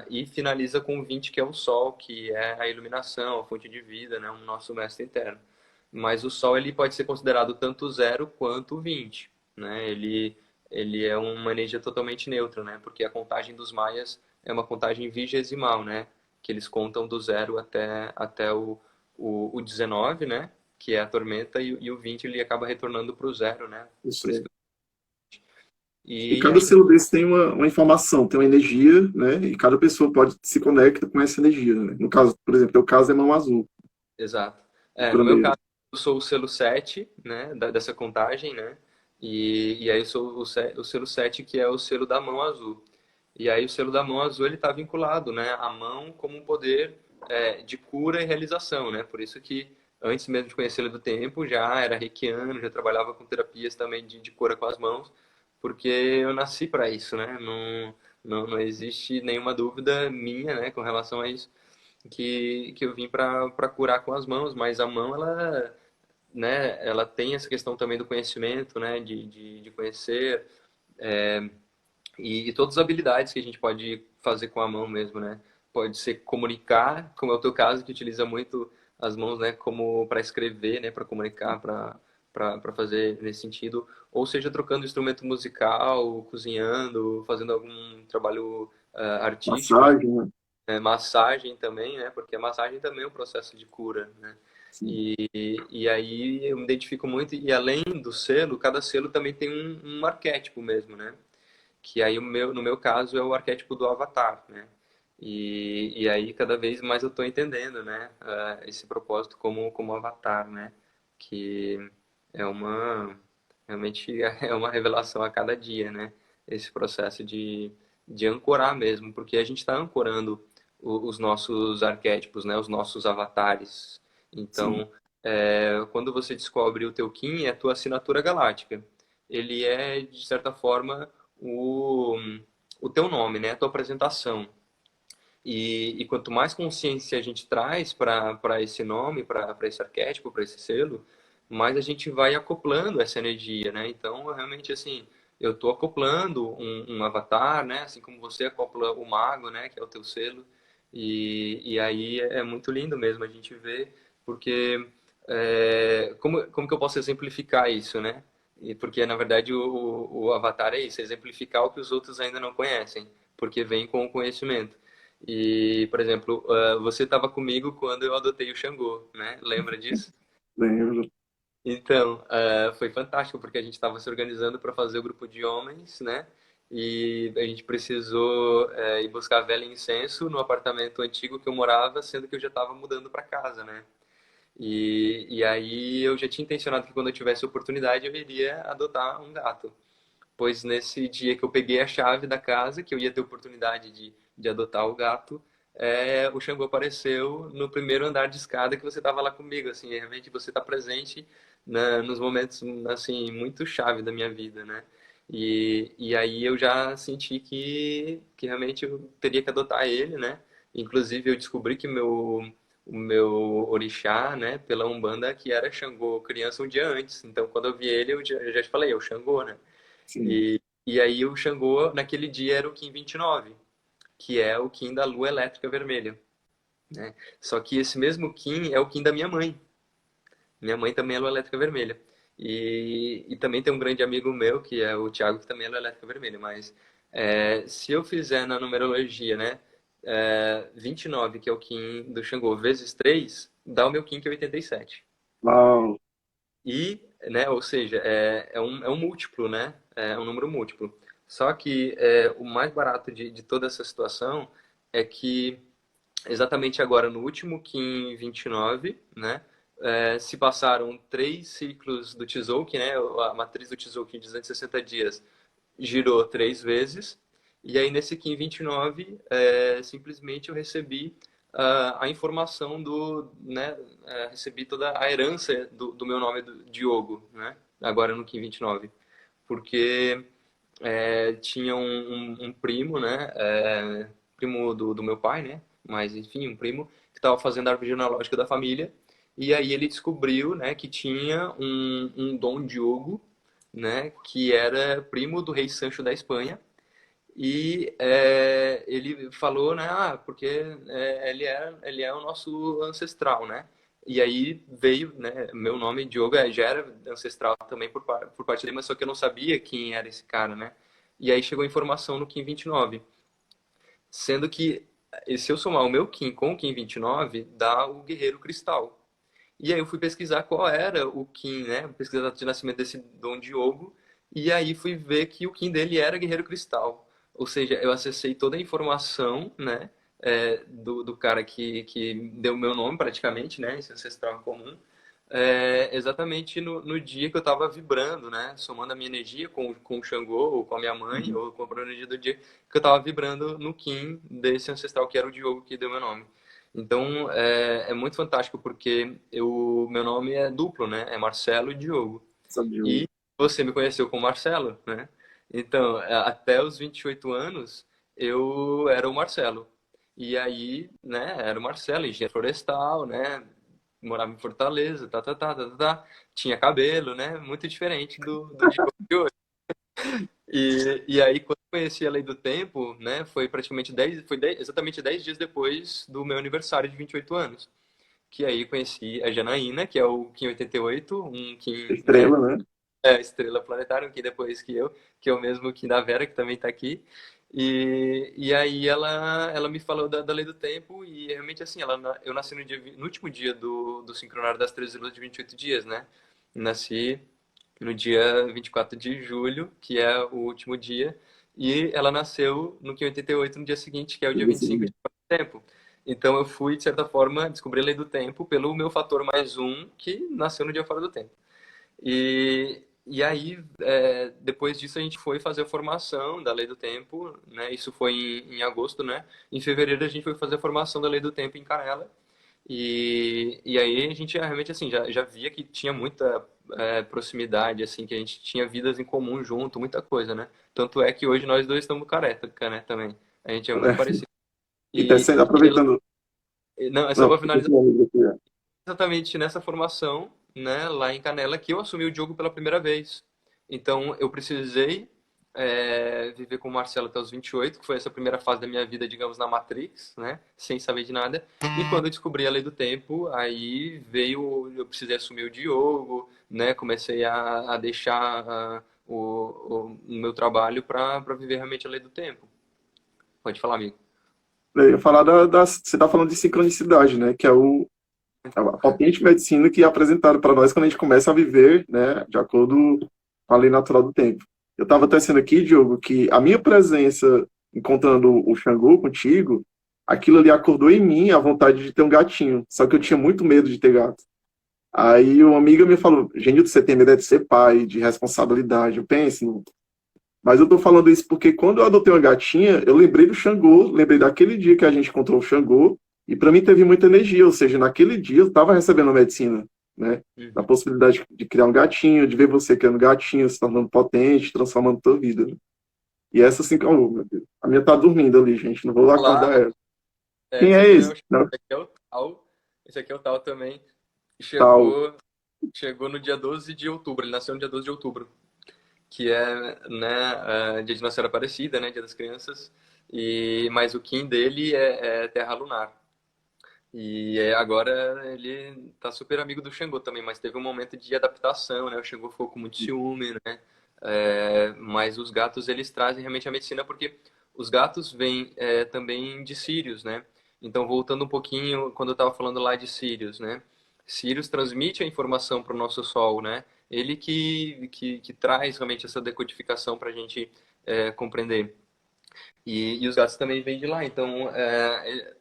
E finaliza com o 20, que é o Sol, que é a iluminação, a fonte de vida, né? O nosso mestre interno. Mas o Sol ele pode ser considerado tanto o 0 quanto o 20, né? Ele é uma energia totalmente neutra, né? Porque a contagem dos maias é uma contagem vigesimal, né? Que eles contam do 0 até o 19, né? Que é a tormenta, e o 20 ele acaba retornando para o 0, né? Isso Por isso aí. que... E E cada aí, selo desse tem uma informação, tem uma energia, né? E cada pessoa pode se conecta com essa energia, né? No caso, por exemplo, teu caso é mão azul. exato. No meu Naturaleza. caso, eu sou o selo 7, né? Dessa contagem, né? E aí eu sou o selo 7, que é o selo da mão azul. E aí o selo da mão azul ele está vinculado, né, à mão como um poder de cura e realização, né? Por isso que antes mesmo de conhecer ele do tempo já era reikiano, já trabalhava com terapias também de cura com as mãos, porque eu nasci para isso, né? Não existe nenhuma dúvida minha, né, com relação a isso, que eu vim para curar com as mãos, mas a mão ela, né, ela tem essa questão também do conhecimento, né, de conhecer e todas as habilidades que a gente pode fazer com a mão mesmo, né? Pode ser comunicar, como é o teu caso, que utiliza muito as mãos, né, como para escrever, né, para comunicar, para fazer nesse sentido, ou seja, trocando instrumento musical, cozinhando, fazendo algum trabalho artístico, Massagem, né? massagem também, né, porque a massagem também é um processo de cura, né. Sim, E aí eu me identifico muito, e além do selo, cada selo também tem um arquétipo mesmo, né? Que aí no meu caso é o arquétipo do Avatar, né? E aí cada vez mais eu estou entendendo, né? Esse propósito como Avatar, né? Que é realmente é uma revelação a cada dia, né? Esse processo de ancorar mesmo, porque a gente está ancorando os nossos arquétipos, né? Os nossos avatares. sim, Então, quando você descobre o teu Kim, é a tua assinatura galáctica. Ele é, de certa forma, o, o teu nome, né? A tua apresentação. E quanto mais consciência a gente traz para esse nome, para esse arquétipo, para esse selo, mais a gente vai acoplando essa energia, né? Então, realmente, assim, eu estou acoplando um avatar, né? Assim como você acopla o mago, né? Que é o teu selo. E aí é muito lindo mesmo a gente ver, porque como que eu posso exemplificar isso, né? Porque, na verdade, o avatar é isso, é exemplificar o que os outros ainda não conhecem, porque vem com o conhecimento. E, por exemplo, você estava comigo quando eu adotei o Xangô, né? Lembra disso? lembro. Então, foi fantástico, porque a gente estava se organizando para fazer o grupo de homens, né? E a gente precisou ir buscar vela e incenso no apartamento antigo que eu morava, sendo que eu já estava mudando para casa, né? E aí eu já tinha intencionado que quando eu tivesse oportunidade eu iria adotar um gato. Pois nesse dia que eu peguei a chave da casa, que eu ia ter oportunidade de adotar o gato, o Xangô apareceu no primeiro andar de escada que você estava lá comigo, assim, realmente você está presente nos momentos, assim, muito chave da minha vida, né? E aí eu já senti que realmente eu teria que adotar ele, né? Inclusive eu descobri que o meu orixá, né, pela Umbanda, que era Xangô criança um dia antes. Então, quando eu vi ele, eu já te falei, é o Xangô, né? Sim. E aí o Xangô, naquele dia, era o Kim 29, que é o Kim da lua elétrica vermelha, né? Só que esse mesmo Kim é o Kim da minha mãe. Minha mãe também é lua elétrica vermelha. E também tem um grande amigo meu, que é o Thiago, que também é lua elétrica vermelha. Mas se eu fizer na numerologia, né, 29, que é o Kim do Xangô, vezes 3 dá o meu Kim, que é 87. Uau, E, né, ou seja, é um múltiplo, né? É um número múltiplo. Só que o mais barato de toda essa situação é que exatamente agora, no último Kim 29, né? Se passaram 3 ciclos do Tzolk'in, né? A matriz do Tzolk'in de 260 dias girou 3 vezes. E aí, nesse Kim 29, simplesmente eu recebi a informação né, recebi toda a herança do meu nome, do Diogo, né? Agora no Kim 29. Porque tinha um primo, né? Primo do meu pai, né? Mas, enfim, um primo que estava fazendo a árvore genealógica da família. E aí ele descobriu, né, que tinha um Dom Diogo, né, que era primo do rei Sancho da Espanha. E ele falou, né, porque ele é o nosso ancestral, né? E aí veio, né, meu nome Diogo já era ancestral também por parte dele, mas só que eu não sabia quem era esse cara, né? E aí chegou a informação no Kim 29, sendo que se eu somar o meu Kim com o Kim 29, dá o Guerreiro Cristal. E aí eu fui pesquisar qual era o Kim, né? Pesquisar a data de nascimento desse Dom Diogo. E aí fui ver que o Kim dele era Guerreiro Cristal. Ou seja, eu acessei toda a informação, né? Do cara que deu o meu nome praticamente, né? Esse ancestral comum. Exatamente no dia que eu estava vibrando, né? Somando a minha energia com o Xangô, ou com a minha mãe, uhum, ou com a energia do dia, que eu estava vibrando no Kim desse ancestral que era o Diogo que deu meu nome. Então, é muito fantástico porque meu nome é duplo, né? É Marcelo e Diogo. sabia. E você me conheceu como Marcelo, né? Então, até os 28 anos, eu era o Marcelo. E aí, né, era o Marcelo, engenheiro florestal, né? Morava em Fortaleza, tá. Tinha cabelo, né? Muito diferente do Diogo de hoje. E aí, quando eu conheci a Lei do Tempo, né, foi praticamente exatamente 10 dias depois do meu aniversário de 28 anos, que aí conheci a Janaína, que é o Kim 88, um Kim, né, Estrela, né? estrela planetária, um Kim depois que eu mesmo Kim da Vera, que também tá aqui. E aí ela me falou da lei do tempo e realmente assim, eu nasci no último dia do sincronário das 13 luas de 28 dias, né? Nasci no dia 24 de julho, que é o último dia, e ela nasceu no Kim 88 no dia seguinte, que é o dia 25 de tempo. Então eu fui, de certa forma, descobrir a lei do tempo pelo meu fator mais um, que nasceu no dia fora do tempo. E aí, depois disso, a gente foi fazer a formação da Lei do Tempo, né? Isso foi em agosto, né? Em fevereiro, a gente foi fazer a formação da Lei do Tempo em Canela. E aí, a gente realmente, assim, já via que tinha muita proximidade, assim, que a gente tinha vidas em comum junto, muita coisa, né? Tanto é que hoje nós dois estamos careca, né? Também. A gente é muito parecido. E tá sendo, aproveitando. Não, é só Não, para finalizar exatamente nessa formação, né, lá em Canela, que eu assumi o Diogo pela primeira vez. Então, eu precisei viver com o Marcelo até os 28, que foi essa primeira fase da minha vida, digamos, na Matrix, né, sem saber de nada. E quando eu descobri a Lei do Tempo, aí eu precisei assumir o Diogo, né, comecei a deixar o meu trabalho para viver realmente a Lei do Tempo. Pode falar, amigo. eu ia falar você está falando de sincronicidade, né? Que é a potente medicina que é apresentado para nós quando a gente começa a viver, né? De acordo com a lei natural do tempo. Eu estava tecendo aqui, Diogo, que a minha presença encontrando o Xangô contigo, aquilo ali acordou em mim a vontade de ter um gatinho. Só que eu tinha muito medo de ter gato. Aí uma amiga me falou, Genildo, você tem medo de ser pai, de responsabilidade. Eu penso, mas eu tô falando isso porque quando eu adotei uma gatinha, eu lembrei do Xangô, lembrei daquele dia que a gente encontrou o Xangô, e para mim teve muita energia, ou seja, naquele dia eu estava recebendo a medicina, né? Da Uhum. possibilidade de criar um gatinho, de ver você criando gatinho, se tornando potente, transformando tua vida. Né? E essa assim, oh, meu Deus, a minha tá dormindo ali, gente, não vou lá acordar Olá, ela. Quem esse é aqui não é esse? o Não, esse aqui é o Tal. Esse aqui é o Tal também. tal. Chegou, chegou no dia 12 de outubro. Ele nasceu no dia 12 de outubro, que é, né, dia de Nossa Senhora Aparecida, né, Dia das Crianças. Mas o Kim dele é Terra Lunar. Agora ele tá super amigo do Xangô também, mas teve um momento de adaptação, né? O Xangô ficou com muito ciúme, né? Mas os gatos, eles trazem realmente a medicina porque os gatos vêm também de Sírios, né? Então, voltando um pouquinho, quando eu estava falando lá de Sírios, né? Sírios transmite a informação para o nosso Sol, né? Ele que traz realmente essa decodificação para a gente compreender. E os gatos também vêm de lá. Então,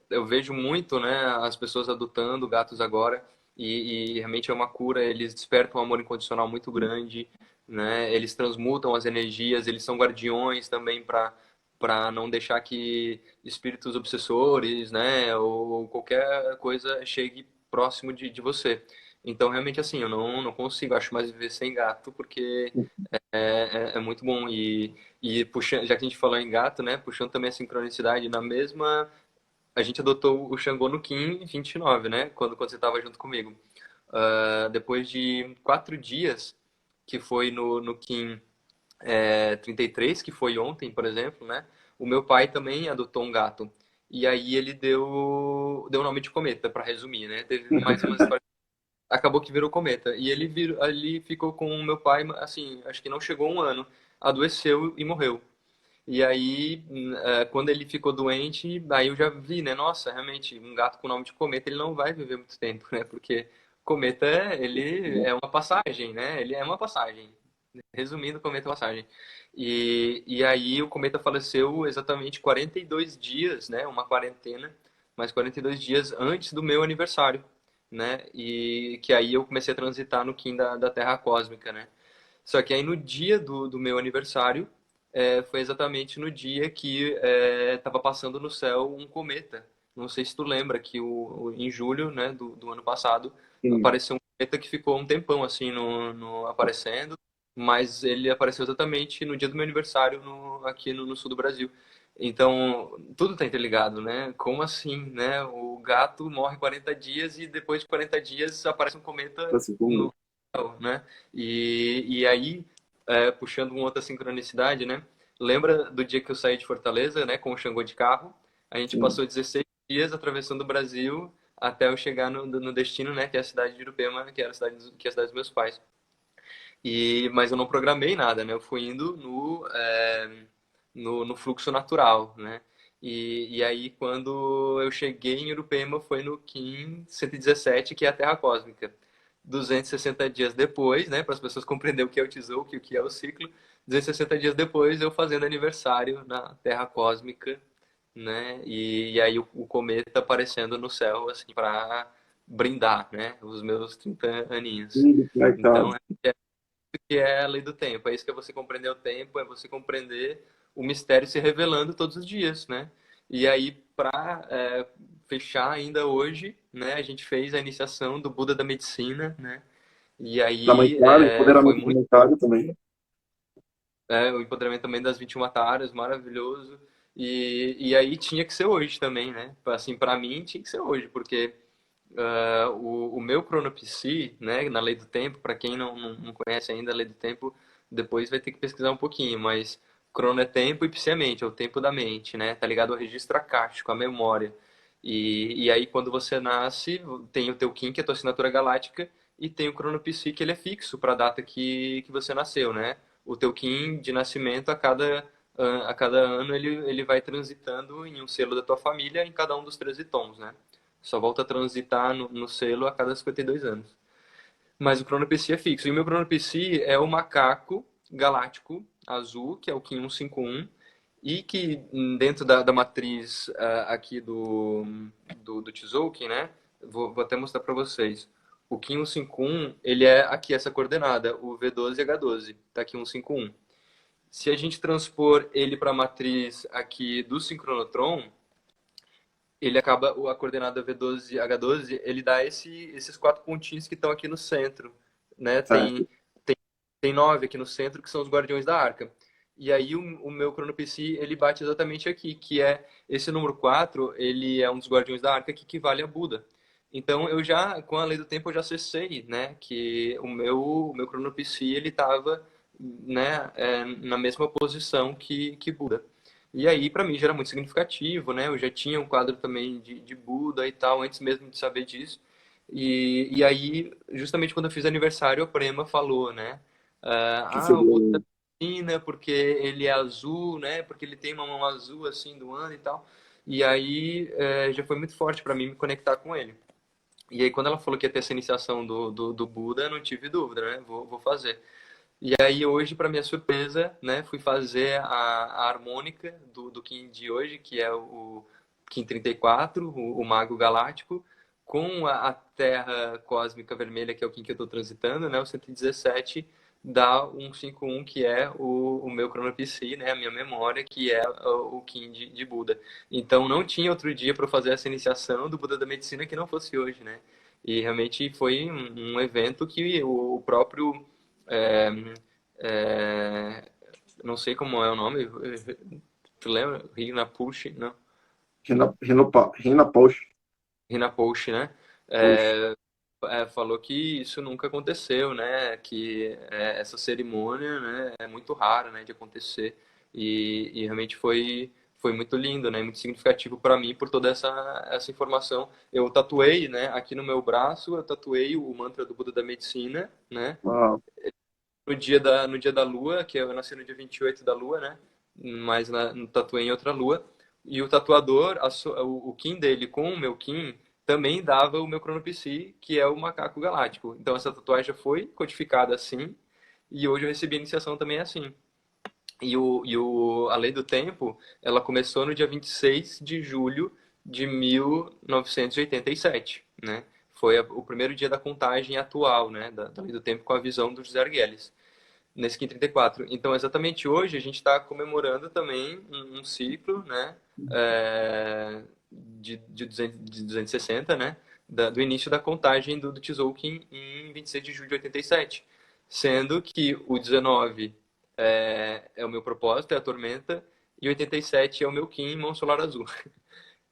eu vejo muito, né, as pessoas adotando gatos agora e realmente é uma cura. Eles despertam um amor incondicional muito grande, né? Eles transmutam as energias, eles são guardiões também para não deixar que espíritos obsessores, né, ou qualquer coisa chegue próximo de você. Então, realmente, assim, eu não consigo, acho mais viver sem gato, porque é muito bom. E puxando, já que a gente falou em gato, né? Puxando também a sincronicidade, na mesma. A gente adotou o Xangô no Kim 29, né? Quando você estava junto comigo. Depois de 4 dias, que foi no Kim 33, que foi ontem, por exemplo, né? O meu pai também adotou um gato. E aí ele deu o nome de Cometa, para resumir, né? Teve mais uma história. Acabou que virou Cometa. E ali ficou com o meu pai, assim, acho que não chegou um ano. Adoeceu e morreu. E aí, quando ele ficou doente, aí eu já vi, né? Nossa, realmente, um gato com o nome de Cometa, ele não vai viver muito tempo, né? Porque Cometa, ele é uma passagem, né? Ele é uma passagem. Resumindo, Cometa é uma passagem. E aí o Cometa faleceu exatamente 42 dias, né? Uma quarentena, mas 42 dias antes do meu aniversário, né? E que aí eu comecei a transitar no Kim da Terra Cósmica, né? Só que aí no dia do meu aniversário, foi exatamente no dia que estava passando no céu um cometa. Não sei se tu lembra que em julho, né, do ano passado, Sim. apareceu um cometa que ficou um tempão assim no aparecendo, mas ele apareceu exatamente no dia do meu aniversário aqui no sul do Brasil. Então, tudo está interligado, né? Como assim, né? O gato morre 40 dias e depois de 40 dias aparece um cometa Assim como no céu, né? E aí, puxando uma outra sincronicidade, né? Lembra do dia que eu saí de Fortaleza, né, com o Xangô de carro? A gente sim. passou 16 dias atravessando o Brasil até eu chegar no destino, né, que é a cidade de Irupema, que era a cidade, que é a cidade dos meus pais. Mas eu não programei nada, né? Eu fui indo no fluxo natural, né? E aí, quando eu cheguei em Urupema, foi no Kim 117, que é a Terra Cósmica. 260 dias depois, né? Para as pessoas compreenderem o que é o Tzolk'in, o que é o ciclo. 260 dias depois, eu fazendo aniversário na Terra Cósmica, né? E aí o cometa aparecendo no céu, assim, para brindar, né? Os meus 30 aninhos. Lindo, conectado. Então, que é a lei do tempo. É isso que é você compreender o tempo, é você compreender o mistério se revelando todos os dias, né? E aí, para fechar ainda hoje, né, a gente fez a iniciação do Buda da Medicina, né? E aí Comentário, foi empoderamento muito comunitário também. o empoderamento também das 21 taras, maravilhoso. E aí tinha que ser hoje também, né? Assim, para mim tinha que ser hoje, porque o meu cronopsi, né, na lei do tempo, para quem não conhece ainda a lei do tempo, depois vai ter que pesquisar um pouquinho, mas crono é tempo e psi é mente, é o tempo da mente, né? Tá ligado ao registro akáshico, à memória. E aí, quando você nasce, tem o teu Kim, que é a tua assinatura galáctica, e tem o cronopsi, que ele é fixo para a data que você nasceu, né? O teu Kim de nascimento, a cada ano, ele vai transitando em um selo da tua família, em cada um dos 13 tons, né? Só volta a transitar no selo a cada 52 anos. Mas o cronopsi é fixo. E o meu cronopsi é o macaco galáctico azul, que é o Kim 151, e que dentro da matriz aqui do Tzolk'in, né? Vou até mostrar para vocês. O Kim 151, ele é aqui essa coordenada, o V12 e H12, tá aqui 151. Se a gente transpor ele para a matriz aqui do sincronotron, ele acaba, a coordenada V12, H12, ele dá esses quatro pontinhos que estão aqui no centro, né? Certo. Tem 9 aqui no centro, que são os guardiões da arca. E aí o meu cronopsi, ele bate exatamente aqui, que é esse número 4, ele é um dos guardiões da arca que equivale a Buda. Então eu já, com a lei do tempo, eu já acessei, né, que o meu cronopsi, ele estava, né, na mesma posição que Buda. E aí, para mim, já era muito significativo, né? Eu já tinha um quadro também de Buda e tal, antes mesmo de saber disso. E aí, justamente quando eu fiz aniversário, a Prema falou, né? Que você O Buda deu. ensina porque ele é azul, né? Porque ele tem uma mão azul, assim, do ano e tal. E aí, já foi muito forte para mim me conectar com ele. E aí, quando ela falou que ia ter essa iniciação do Buda, eu não tive dúvida, né? Vou fazer. E aí hoje, para minha surpresa, né, fui fazer a harmônica do Kim de hoje, que é o Kim 34, o Mago Galáctico, com a Terra Cósmica Vermelha, que é o Kim que eu estou transitando, né, o 117, dá 151, que é o meu cronopsi, né, a minha memória, que é o Kim de Buda. Então não tinha outro dia para fazer essa iniciação do Buda da Medicina que não fosse hoje, né? E realmente foi um evento que o próprio é, é, não sei como é o nome. Tu lembra? Rinpoche, não? Rinpoche. Rinpoche, né? Poxa. Falou que isso nunca aconteceu, né? Que essa cerimônia, né, é muito rara, né, de acontecer. E realmente foi muito lindo, né? Muito significativo para mim por toda essa informação. Eu tatuei, né? Aqui no meu braço, eu tatuei o mantra do Buda da Medicina, né? Uau. No dia da lua, que eu nasci no dia 28 da lua, né? Mas tatuei em outra lua. E o tatuador, o Kim dele com o meu Kim, também dava o meu cronopsi, que é o macaco galáctico. Então essa tatuagem já foi codificada assim, e hoje eu recebi a iniciação também assim. A Lei do Tempo, ela começou no dia 26 de julho de 1987, né? Foi o primeiro dia da contagem atual, né, da Lei do Tempo com a visão do José Arguelles nesse Kim 34. Então, exatamente hoje, a gente está comemorando também um ciclo, né, de 260, né, do início da contagem do Tzolk'in em 26 de julho de 87. Sendo que o 19 é o meu propósito, é a tormenta, e 87 é o meu Kim, mão solar azul.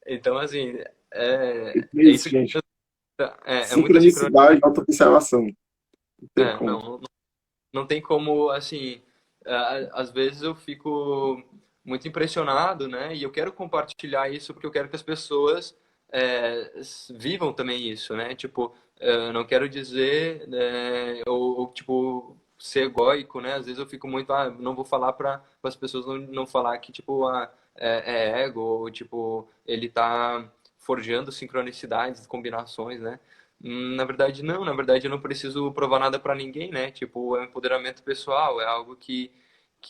Então, assim, É é isso, isso que gente. é muita sincronia. Sincronicidade, autoobservação. Não tem como. Não tem como, assim, às vezes eu fico muito impressionado, né? E eu quero compartilhar isso porque eu quero que as pessoas vivam também isso, né? Tipo, não quero dizer, ou, tipo, ser egóico, né? Às vezes eu fico muito, não vou falar para as pessoas não falar que, tipo, é ego, ou, tipo, ele tá forjando sincronicidades, combinações, né? Na verdade, não. Na verdade, eu não preciso provar nada para ninguém, né? Tipo, é um empoderamento pessoal, é algo que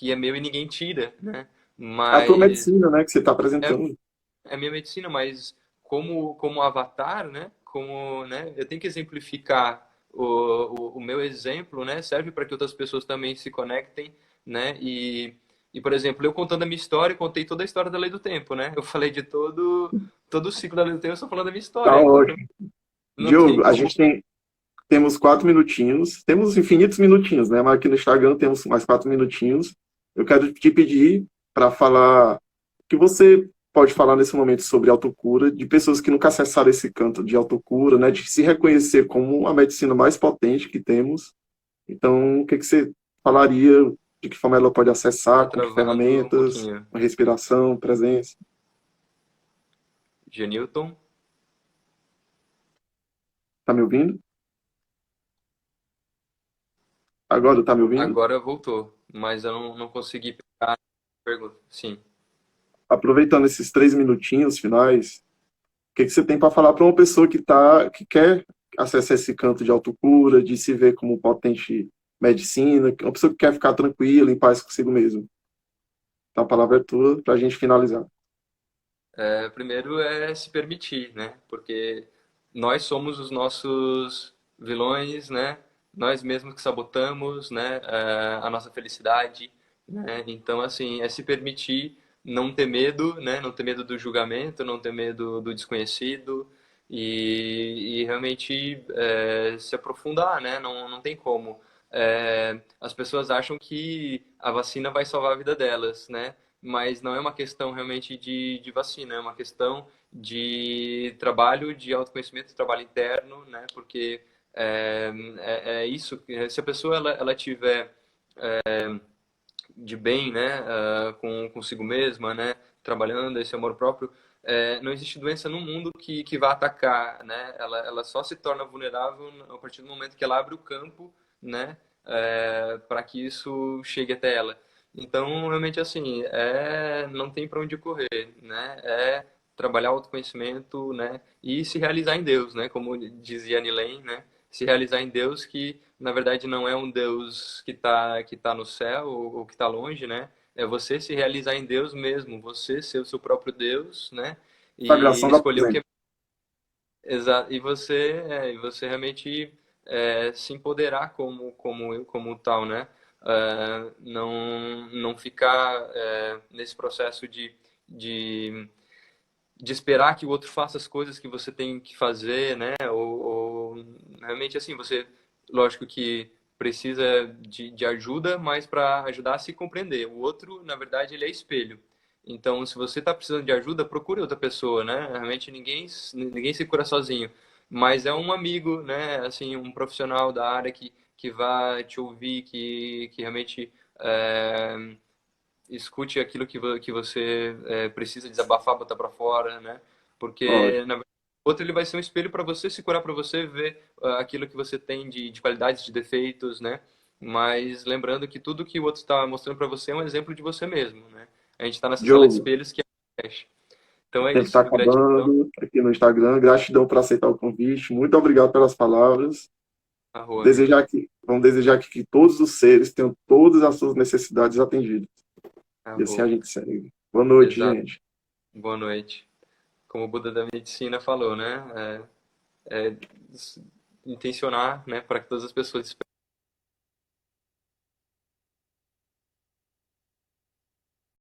é meu e ninguém tira, né? É a tua Mas medicina, né, que você está é, apresentando. é a minha medicina, mas como avatar, né? Como, né? Eu tenho que exemplificar o meu exemplo, né? Serve para que outras pessoas também se conectem, né? Por exemplo, eu contando a minha história, eu contei toda a história da Lei do Tempo, né? Eu falei de todo o ciclo da Lei do Tempo, eu estou falando da minha Tá história, então ótimo. não tem Diogo, a como. gente temos 4 minutinhos, temos infinitos minutinhos, né? Mas aqui no Instagram temos mais 4 minutinhos. Eu quero te pedir para falar o que você pode falar nesse momento sobre autocura, de pessoas que nunca acessaram esse canto de autocura, né? De se reconhecer como a medicina mais potente que temos. Então, o que que você falaria? De que forma ela pode Tá acessar? Com que travando um ferramentas? pouquinho. Com respiração, presença? Genilton, Tá me ouvindo? Agora tá me ouvindo? agora voltou, mas eu não consegui pegar a pergunta. Sim. Aproveitando esses 3 minutinhos finais, o que que você tem para falar para uma pessoa que quer acessar esse canto de autocura, de se ver como potente medicina, uma pessoa que quer ficar tranquila, em paz consigo mesmo? Então, a palavra é tua para a gente finalizar. Primeiro é se permitir, né? Porque nós somos os nossos vilões, né? Nós mesmos que sabotamos, né? A nossa felicidade, né? Então, assim, é se permitir não ter medo, né? Não ter medo do julgamento, não ter medo do desconhecido e realmente se aprofundar, né? Não tem como. As pessoas acham que a vacina vai salvar a vida delas, né? Mas não é uma questão realmente de vacina, é uma questão de trabalho, de autoconhecimento, trabalho interno, né? Porque é isso, se a pessoa ela tiver de bem, né, com consigo mesma, né, trabalhando esse amor próprio, não existe doença no mundo que vá atacar, né? Ela só se torna vulnerável a partir do momento que ela abre o campo, né, para que isso chegue até ela. Então, realmente, assim, não tem para onde correr, né? É trabalhar o autoconhecimento, né, e se realizar em Deus, né? Como dizia Nilem, né? Se realizar em Deus, que na verdade não é um Deus que tá no céu ou que está longe, né? É você se realizar em Deus mesmo, você ser o seu próprio Deus, né? E Sagração da escolher o que presença. é exato. E você realmente se empoderar como tal, né? Não ficar nesse processo de, de esperar que o outro faça as coisas que você tem que fazer, né? Ou realmente assim, você, lógico que precisa de ajuda, mas para ajudar a se compreender. O outro, na verdade, ele é espelho. Então, se você está precisando de ajuda, procure outra pessoa, né? Realmente ninguém se cura sozinho, mas é um amigo, né? Assim, um profissional da área que vai te ouvir, que realmente escute aquilo que você precisa desabafar, botar para fora, né? Porque Ótimo. na verdade, o outro ele vai ser um espelho para você, se curar para você, ver aquilo que você tem de qualidades, de defeitos, né? Mas lembrando que tudo que o outro está mostrando para você é um exemplo de você mesmo, né? A gente está nessa sala de Diogo, espelhos que é o podcast. o Então é tempo está isso, gratidão, acabando aqui no Instagram. Gratidão por aceitar o convite. Muito obrigado pelas palavras. Rony. Vamos desejar que todos os seres tenham todas as suas necessidades atendidas. E assim a Arro. gente segue. Boa noite, Exato. gente. Boa noite. Como o Buda da medicina falou, né? É intencionar, né, para que todas as pessoas